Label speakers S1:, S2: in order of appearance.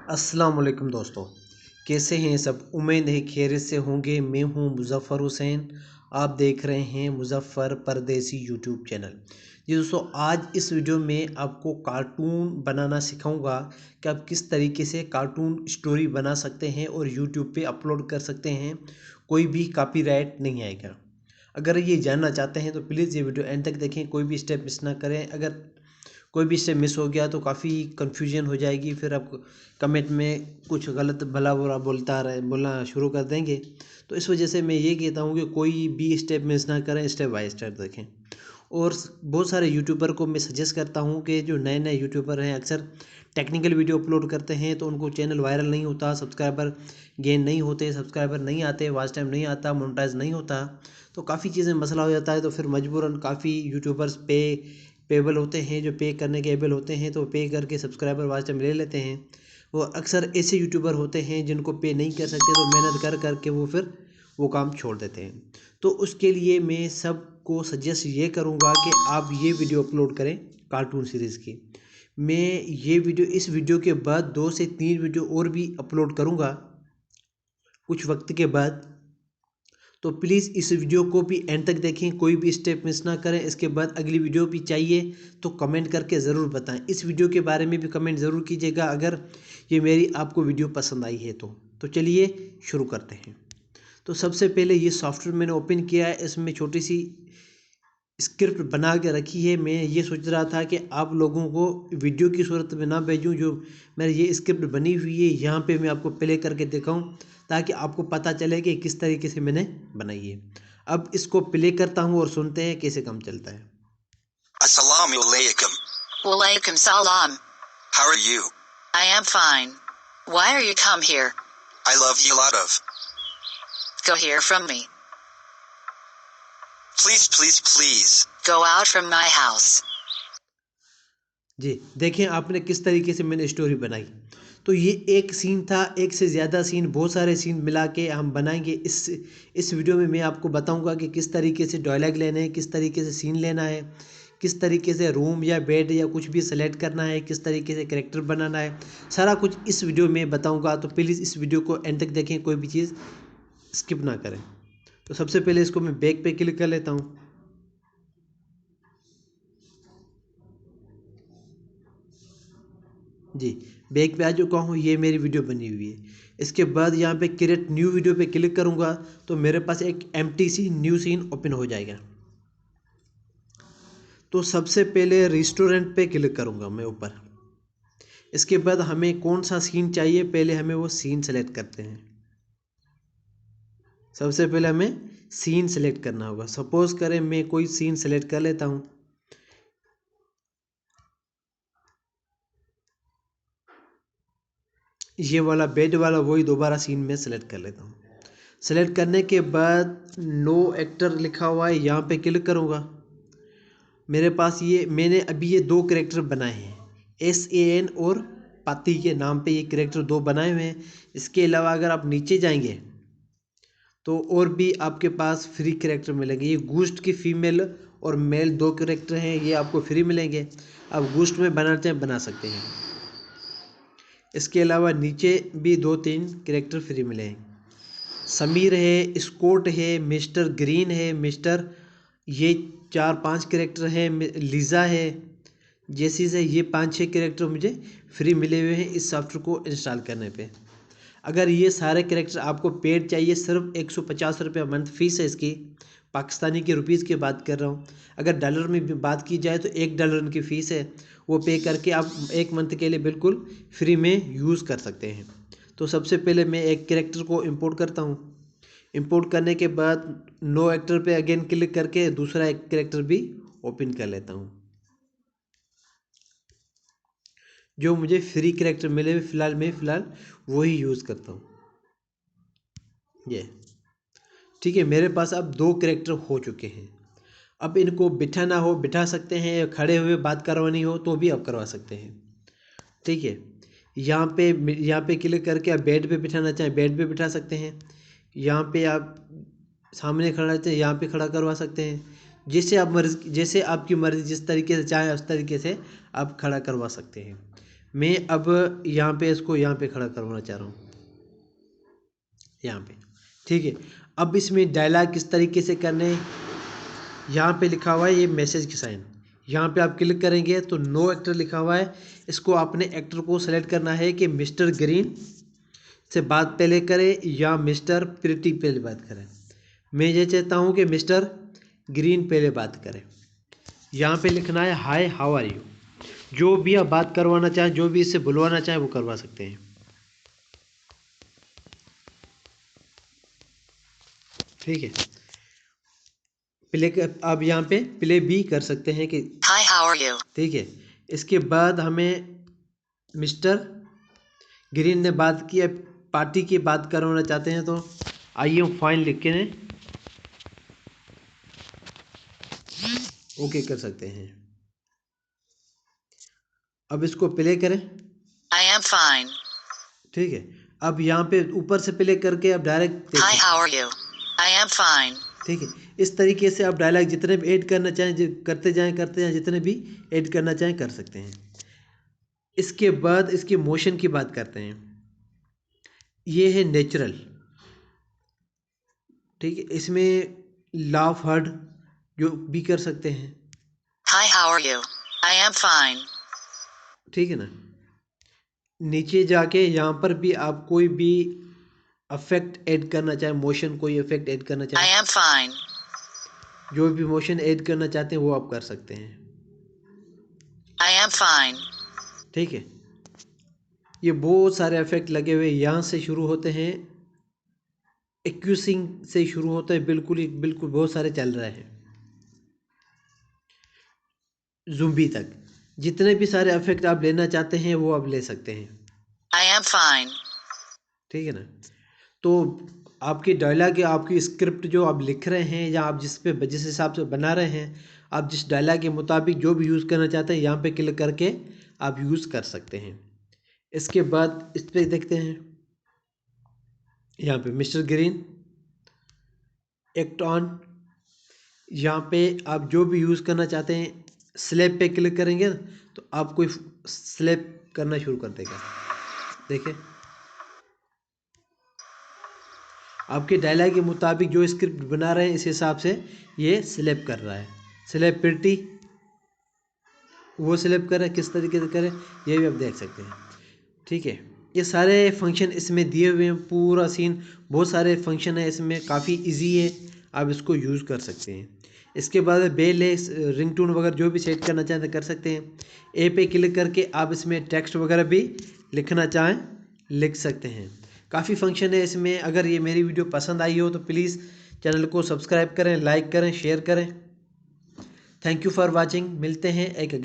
S1: अस्सलाम वालेकुम दोस्तों, कैसे हैं सब। उम्मीद है खैरियत से होंगे। मैं हूं मुज़फ़्फ़र हुसैन, आप देख रहे हैं मुज़फ़्फ़र परदेसी यूट्यूब चैनल। जी दोस्तों, आज इस वीडियो में आपको कार्टून बनाना सिखाऊंगा कि आप किस तरीके से कार्टून स्टोरी बना सकते हैं और यूट्यूब पे अपलोड कर सकते हैं, कोई भी कॉपीराइट नहीं आएगा। अगर ये जानना चाहते हैं तो प्लीज़ ये वीडियो एंड तक देखें, कोई भी स्टेप मिस ना करें। अगर कोई भी स्टेप मिस हो गया तो काफ़ी कन्फ्यूजन हो जाएगी, फिर आप कमेंट में कुछ गलत भला बुरा बोलना शुरू कर देंगे। तो इस वजह से मैं ये कहता हूँ कि कोई भी स्टेप मिस ना करें, स्टेप बाय स्टेप देखें। और बहुत सारे यूट्यूबर को मैं सजेस्ट करता हूँ कि जो नए नए यूट्यूबर हैं अक्सर टेक्निकल वीडियो अपलोड करते हैं तो उनको चैनल वायरल नहीं होता, सब्सक्राइबर गेन नहीं होते, सब्सक्राइबर नहीं आते, वॉच टाइम नहीं आता, मोनेटाइज नहीं होता, तो काफ़ी चीज़ें मसला हो जाता है। तो फिर मजबूरन काफ़ी यूट्यूबर्स पेबल होते हैं, जो पे करने के एबल होते हैं, तो पे करके सब्सक्राइबर वॉच टाइम ले लेते हैं। वो अक्सर ऐसे यूट्यूबर होते हैं जिनको पे नहीं कर सकते, तो मेहनत कर करके वो फिर वो काम छोड़ देते हैं। तो उसके लिए मैं सबको सजेस्ट ये करूँगा कि आप ये वीडियो अपलोड करें कार्टून सीरीज़ की। मैं इस वीडियो के बाद 2 से 3 वीडियो और भी अपलोड करूँगा कुछ वक्त के बाद। तो प्लीज़ इस वीडियो को भी एंड तक देखें, कोई भी स्टेप मिस ना करें। इसके बाद अगली वीडियो भी चाहिए तो कमेंट करके ज़रूर बताएं। इस वीडियो के बारे में भी कमेंट ज़रूर कीजिएगा अगर ये मेरी आपको वीडियो पसंद आई है तो चलिए शुरू करते हैं। तो सबसे पहले ये सॉफ्टवेयर मैंने ओपन किया है, इसमें छोटी सी स्क्रिप्ट बना के रखी है। मैं ये सोच रहा था कि आप लोगों को वीडियो की सूरत में ना भेजूं, जो मेरी ये स्क्रिप्ट बनी हुई है यहाँ पे मैं आपको प्ले करके दिखाऊं ताकि आपको पता चले कि किस तरीके से मैंने बनाई है। अब इसको प्ले करता हूँ और सुनते हैं कैसे काम चलता है।
S2: Assalamu alaikum. Walaikum salam. How are you? I am fine. Why are you come here? I love you lot of. Go here from me. Please, please, please. Go out from my house.
S1: जी देखें आपने किस तरीके से मैंने story बनाई। तो ये एक सीन था, एक से ज़्यादा सीन, बहुत सारे सीन मिला के हम बनाएंगे। इस वीडियो में मैं आपको बताऊंगा कि किस तरीके से डायलॉग लेने हैं, किस तरीके से सीन लेना है, किस तरीके से रूम या बेड या कुछ भी सेलेक्ट करना है, किस तरीके से कैरेक्टर बनाना है, सारा कुछ इस वीडियो में बताऊँगा। तो प्लीज़ इस वीडियो को एंड तक देखें, कोई भी चीज़ स्किप ना करें। तो सबसे पहले इसको मैं बैक पे क्लिक कर लेता हूँ। जी बैक पे आ चुका हूँ, ये मेरी वीडियो बनी हुई है। इसके बाद यहाँ पे क्रिएट न्यू वीडियो पे क्लिक करूँगा तो मेरे पास एक एम्प्टी सी न्यू सीन ओपन हो जाएगा। तो सबसे पहले रेस्टोरेंट पे क्लिक करूँगा मैं ऊपर। इसके बाद हमें कौन सा सीन चाहिए, पहले हमें वो सीन सेलेक्ट करते हैं। सबसे पहले हमें सीन सेलेक्ट करना होगा। सपोज करें मैं कोई सीन सेलेक्ट कर लेता हूँ। ये वाला बेड वाला वही दोबारा सीन में सेलेक्ट कर लेता हूँ। सेलेक्ट करने के बाद नो एक्टर लिखा हुआ है, यहाँ पे क्लिक करूँगा। मेरे पास मैंने अभी ये 2 कैरेक्टर बनाए हैं, SAN और पाती के नाम पे ये कैरेक्टर 2 बनाए हुए हैं। इसके अलावा अगर आप नीचे जाएंगे तो और भी आपके पास फ्री कैरेक्टर मिलेंगे। ये गूस्ट की फीमेल और मेल 2 कैरेक्टर हैं, ये आपको फ्री मिलेंगे। आप गूस्ट में बनाना चाहें बना सकते हैं। इसके अलावा नीचे भी 2-3 कैरेक्टर फ्री मिले हैं। समीर है, स्कॉट है, मिस्टर ग्रीन है, ये 4-5 कैरेक्टर हैं, लीज़ा है, जेसिस है। ये 5-6 कैरेक्टर मुझे फ्री मिले हुए हैं इस सॉफ्टवेयर को इंस्टॉल करने पे। अगर ये सारे कैरेक्टर आपको पेड चाहिए, सिर्फ 150 रुपये मंथ फीस है इसकी, पाकिस्तानी के रुपीज़ की बात कर रहा हूँ। अगर डॉलर में भी बात की जाए तो $1 उनकी फ़ीस है, वो पे करके आप 1 मंथ के लिए बिल्कुल फ्री में यूज़ कर सकते हैं। तो सबसे पहले मैं एक कैरेक्टर को इंपोर्ट करता हूँ। इंपोर्ट करने के बाद नो एक्टर पे अगेन क्लिक करके दूसरा एक कैरेक्टर भी ओपन कर लेता हूँ जो मुझे फ्री कैरेक्टर मिले हुए। फ़िलहाल वही यूज़ करता हूँ। ये ठीक है, मेरे पास अब 2 कैरेक्टर हो चुके हैं। अब इनको बिठाना हो बिठा सकते हैं, या खड़े हुए बात करवानी हो तो भी आप करवा सकते हैं। ठीक है, यहाँ पे क्लिक करके आप बेड पे बिठाना चाहें बेड पे बिठा सकते हैं। यहाँ पे आप सामने खड़ा चाहें यहाँ पे खड़ा करवा सकते हैं। जैसे आपकी मर्ज़ी, जिस तरीके से चाहें उस तरीके से आप खड़ा करवा सकते हैं। मैं अब यहाँ पे इसको यहाँ पे खड़ा करवाना चाह रहा हूँ, यहाँ पे। ठीक है, अब इसमें डायलॉग किस तरीके से करने, यहाँ पे लिखा हुआ है ये मैसेज की साइन, यहाँ पे आप क्लिक करेंगे तो नो एक्टर लिखा हुआ है। इसको आपने एक्टर को सेलेक्ट करना है कि मिस्टर ग्रीन से बात पहले करें या मिस्टर प्रिटी पहले बात करें। मैं ये चाहता हूँ कि मिस्टर ग्रीन पहले बात करें। यहाँ पे लिखना है हाय हाउ आर यू। जो भी आप बात करवाना चाहें, जो भी इससे बुलवाना चाहें वो करवा सकते हैं। ठीक है, प्ले आप यहाँ पे प्ले भी कर सकते हैं कि
S2: हाय हाउ आर यू। ठीक
S1: है, इसके बाद हमें मिस्टर ग्रीन ने बात की, पार्टी की बात करवाना चाहते हैं तो आइए फाइन लिख के ओके कर सकते हैं। अब इसको प्ले करें।
S2: I am fine.
S1: ठीक है, अब यहाँ पे ऊपर से प्ले करके अब direct
S2: Hi, how are you? I am fine.
S1: ठीक है, इस तरीके से आप डायलॉग जितने भी ऐड करना चाहें करते जाएं, जितने भी ऐड करना चाहें कर सकते हैं। इसके बाद इसके मोशन की बात करते हैं। ये है नेचुरल। ठीक है, इसमें लाफ हर्ड जो भी कर सकते हैं।
S2: Hi, how are you? I am fine.
S1: ठीक है ना, नीचे जाके यहाँ पर भी आप कोई भी इफेक्ट ऐड करना चाहें, मोशन कोई इफेक्ट ऐड करना चाहें,
S2: I am fine.
S1: जो भी मोशन ऐड करना चाहते हैं वो आप कर सकते हैं।
S2: I am fine.
S1: ठीक है, ये बहुत सारे इफेक्ट लगे हुए यहाँ से शुरू होते हैं, एक्यूसिंग से शुरू होता है, बिल्कुल बहुत सारे चल रहे हैं ज़ुम्बी तक। जितने भी सारे इफेक्ट आप लेना चाहते हैं वो आप ले सकते हैं।
S2: I am fine.
S1: ठीक है ना, तो आपकी डायलॉग, आपकी स्क्रिप्ट जो आप लिख रहे हैं या आप जिस हिसाब से बना रहे हैं, आप जिस डायलॉग के मुताबिक जो भी यूज़ करना चाहते हैं यहाँ पे क्लिक करके आप यूज़ कर सकते हैं। इसके बाद इस पर देखते हैं, यहाँ पे मिस्टर ग्रीन एक्ट ऑन, यहाँ पे आप जो भी यूज़ करना चाहते हैं स्लैब पे क्लिक करेंगे ना तो आपको स्लैब करना शुरू कर देगा। देखिए, आपके डायलॉग के मुताबिक जो स्क्रिप्ट बना रहे हैं इस हिसाब से ये स्लैब कर रहा है। स्लैब प्रिटी वो स्लैब कर रहा है, किस तरीके से करें ये भी आप देख सकते हैं। ठीक है, ये सारे फंक्शन इसमें दिए हुए हैं, पूरा सीन, बहुत सारे फंक्शन है इसमें, काफ़ी इजी है, आप इसको यूज़ कर सकते हैं। इसके बाद बेल है, रिंगटोन वगैरह जो भी सेट करना चाहें तो कर सकते हैं। ए पे क्लिक करके आप इसमें टेक्स्ट वगैरह भी लिखना चाहें लिख सकते हैं। काफ़ी फंक्शन है इसमें। अगर ये मेरी वीडियो पसंद आई हो तो प्लीज़ चैनल को सब्सक्राइब करें, लाइक करें, शेयर करें। Thank you for watching. मिलते हैं एक